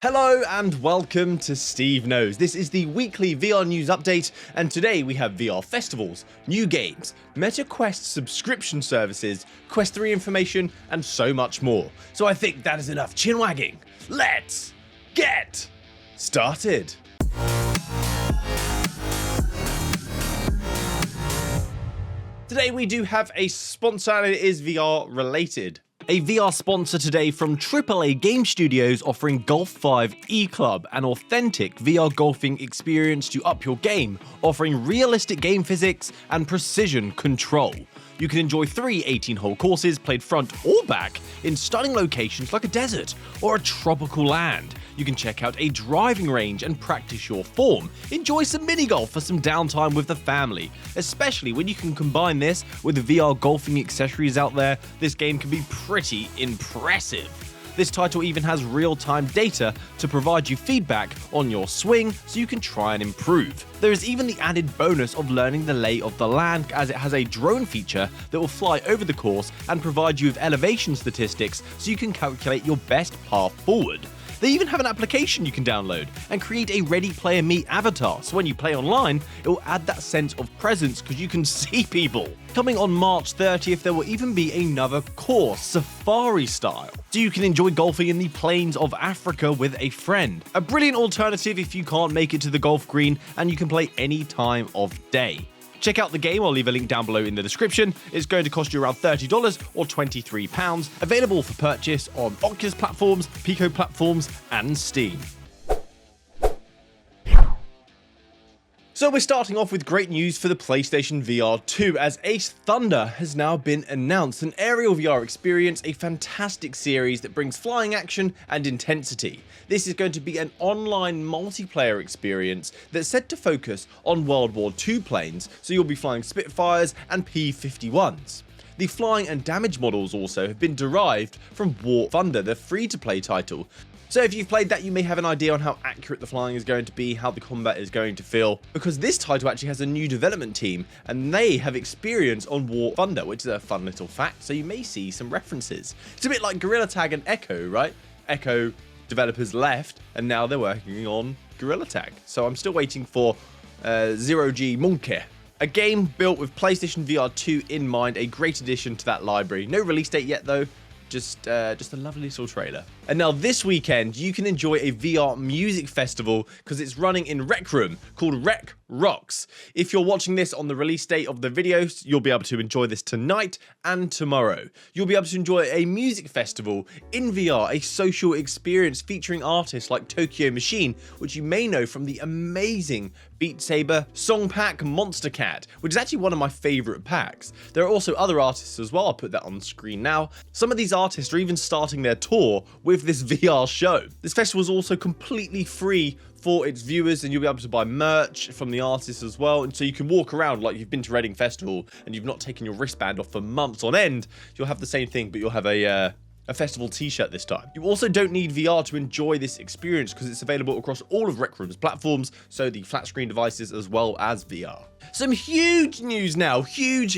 Hello and welcome to SteveKnows. This is the weekly VR news update, and today we have VR festivals, new games, Meta Quest subscription services, Quest 3 information, and so much more. So I think that is enough chin wagging. Let's get started. Today we do have a sponsor, and it is VR related. A VR sponsor today from AAA game studios offering Golf 5 eclub, an authentic VR golfing experience to up your game, offering realistic game physics and precision control. You can enjoy 3 18-hole courses played front or back in stunning locations like a desert or a tropical land. You can check out a driving range and practice your form. Enjoy some mini golf for some downtime with the family. Especially when you can combine this with the VR golfing accessories out there, this game can be pretty impressive. This title even has real-time data to provide you feedback on your swing so you can try and improve. There is even the added bonus of learning the lay of the land, as it has a drone feature that will fly over the course and provide you with elevation statistics so you can calculate your best path forward. They even have an application you can download and create a Ready Player Me avatar, so when you play online, it will add that sense of presence because you can see people. Coming on March 30th, there will even be another course, safari style, so you can enjoy golfing in the plains of Africa with a friend. A brilliant alternative if you can't make it to the golf green, and you can play any time of day. Check out the game, I'll leave a link down below in the description. It's going to cost you around $30 or £23, available for purchase on Oculus platforms, Pico platforms, and Steam. So we're starting off with great news for the PlayStation VR 2, as Ace Thunder has now been announced, an aerial VR experience, a fantastic series that brings flying action and intensity. This is going to be an online multiplayer experience that's set to focus on World War II planes, so you'll be flying Spitfires and P-51s. The flying and damage models also have been derived from War Thunder, the free-to-play title. So if you've played that, you may have an idea on how accurate the flying is going to be, how the combat is going to feel, because this title actually has a new development team, and they have experience on War Thunder, which is a fun little fact, so you may see some references. It's a bit like Gorilla Tag and Echo, right? Echo developers left, and now they're working on Gorilla Tag. So I'm still waiting for Zero G Monkey. A game built with PlayStation VR 2 in mind, a great addition to that library. No release date yet though. Just a lovely little trailer. And now this weekend, you can enjoy a VR music festival because it's running in Rec Room called Rec Rocks. If you're watching this on the release date of the videos, you'll be able to enjoy this tonight and tomorrow. You'll be able to enjoy a music festival in VR, a social experience featuring artists like Tokyo Machine, which you may know from the amazing Beat Saber song pack Monster Cat, which is actually one of my favorite packs. There are also other artists as well, I'll put that on the screen now. Some of these artists are even starting their tour with this VR show. This festival is also completely free for its viewers, and you'll be able to buy merch from the artists as well, and so you can walk around like you've been to Reading Festival and you've not taken your wristband off for months on end. You'll have the same thing, but you'll have a festival t-shirt this time. You also don't need VR to enjoy this experience because it's available across all of Rec Room's platforms, so the flat screen devices as well as VR. Some huge news now, huge,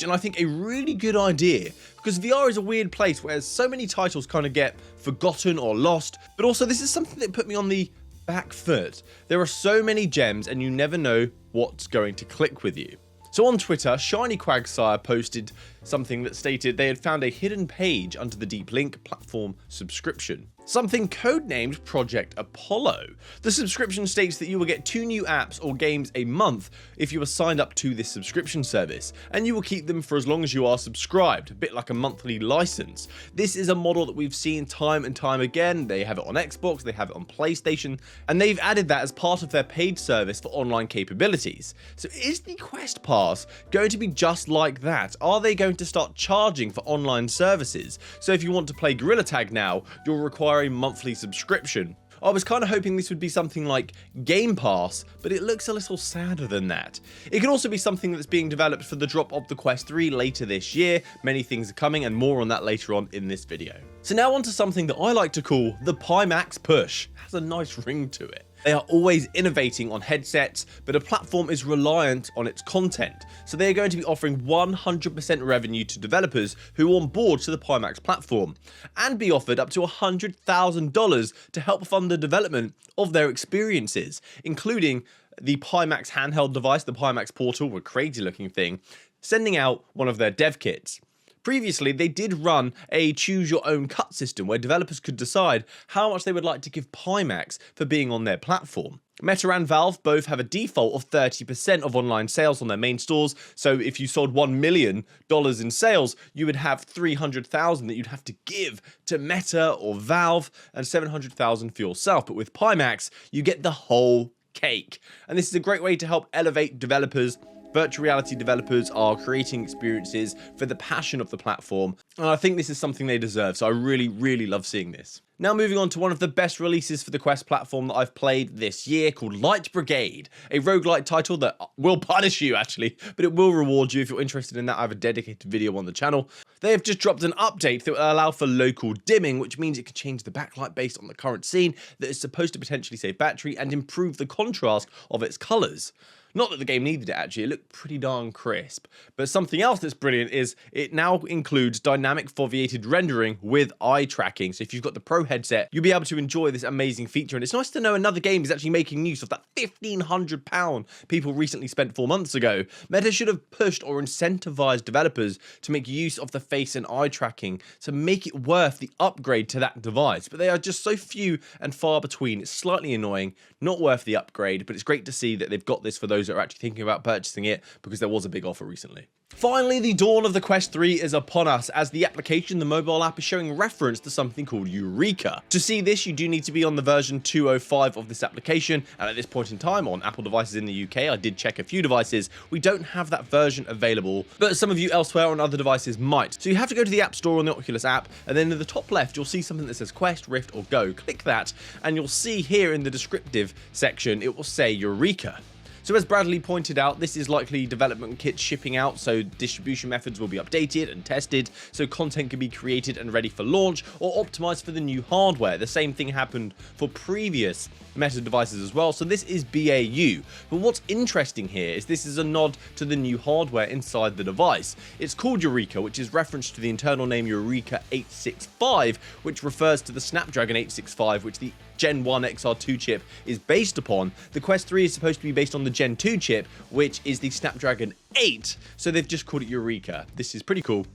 and I think a really good idea, because VR is a weird place where so many titles kind of get forgotten or lost, but also this is something that put me on the back foot. There are so many gems and you never know what's going to click with you. So on Twitter, Shiny Quagsire posted something that stated they had found a hidden page under the Deep Link platform subscription. Something codenamed Project Apollo. The subscription states that you will get 2 new apps or games a month if you are signed up to this subscription service, and you will keep them for as long as you are subscribed, a bit like a monthly license. This is a model that we've seen time and time again. They have it on Xbox, they have it on PlayStation, and they've added that as part of their paid service for online capabilities. So is the Quest Pass going to be just like that? Are they going to start charging for online services? So if you want to play Gorilla Tag now, you'll require a monthly subscription. I was kind of hoping this would be something like Game Pass, but it looks a little sadder than that. It could also be something that's being developed for the drop of the Quest 3 later this year. Many things are coming, and more on that later on in this video. So now on to something that I like to call the Pimax Push. It has a nice ring to it. They are always innovating on headsets, but a platform is reliant on its content. So they are going to be offering 100% revenue to developers who onboard to the Pimax platform, and be offered up to $100,000 to help fund the development of their experiences, including the Pimax handheld device, the Pimax Portal, a crazy looking thing, sending out one of their dev kits. Previously, they did run a choose-your-own-cut system where developers could decide how much they would like to give Pimax for being on their platform. Meta and Valve both have a default of 30% of online sales on their main stores, so if you sold $1 million in sales, you would have $300,000 that you'd have to give to Meta or Valve, and $700,000 for yourself. But with Pimax, you get the whole cake. And this is a great way to help elevate developers. Virtual reality developers are creating experiences for the passion of the platform, and I think this is something they deserve, so I really love seeing this. Now moving on to one of the best releases for the Quest platform that I've played this year, called Light Brigade, a roguelite title that will punish you actually, but it will reward you. If you're interested in that, I have a dedicated video on the channel. They have just dropped an update that will allow for local dimming, which means it can change the backlight based on the current scene, that is supposed to potentially save battery and improve the contrast of its colours. Not that the game needed it actually, it looked pretty darn crisp. But something else that's brilliant is it now includes dynamic foveated rendering with eye tracking. So if you've got the Pro headset, you'll be able to enjoy this amazing feature. And it's nice to know another game is actually making use of that £1,500 people recently spent 4 months ago. Meta should have pushed or incentivized developers to make use of the face and eye tracking to make it worth the upgrade to that device. But they are just so few and far between. It's slightly annoying, not worth the upgrade, but it's great to see that they've got this for those that are actually thinking about purchasing it, because there was a big offer recently. Finally, the dawn of the Quest 3 is upon us, as the application, the mobile app, is showing reference to something called Eureka. To see this, you do need to be on the version 2.05 of this application, and at this point in time, on Apple devices in the UK, I did check a few devices, we don't have that version available, but some of you elsewhere on other devices might. So you have to go to the App Store on the Oculus app, and then in the top left, you'll see something that says Quest, Rift, or Go. Click that, and you'll see here in the descriptive section, it will say Eureka. So as Bradley pointed out, this is likely development kits shipping out, so distribution methods will be updated and tested, so content can be created and ready for launch, or optimized for the new hardware. The same thing happened for previous Meta devices as well, so this is BAU. But what's interesting here is this is a nod to the new hardware inside the device. It's called Eureka, which is reference to the internal name Eureka 865, which refers to the Snapdragon 865, which the Gen 1 XR2 chip is based upon. The Quest 3 is supposed to be based on the Gen 2 chip, which is the Snapdragon 8, so they've just called it Eureka. This is pretty cool.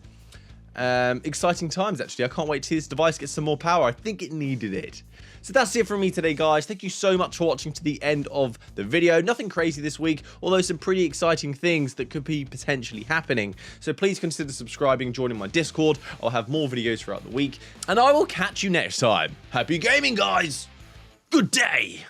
Exciting times, actually. I can't wait to see this device get some more power. I think it needed it. So that's it from me today, guys. Thank you so much for watching to the end of the video. Nothing crazy this week, although some pretty exciting things that could be potentially happening. So please consider subscribing, joining my Discord. I'll have more videos throughout the week, and I will catch you next time. Happy gaming, guys! Good day!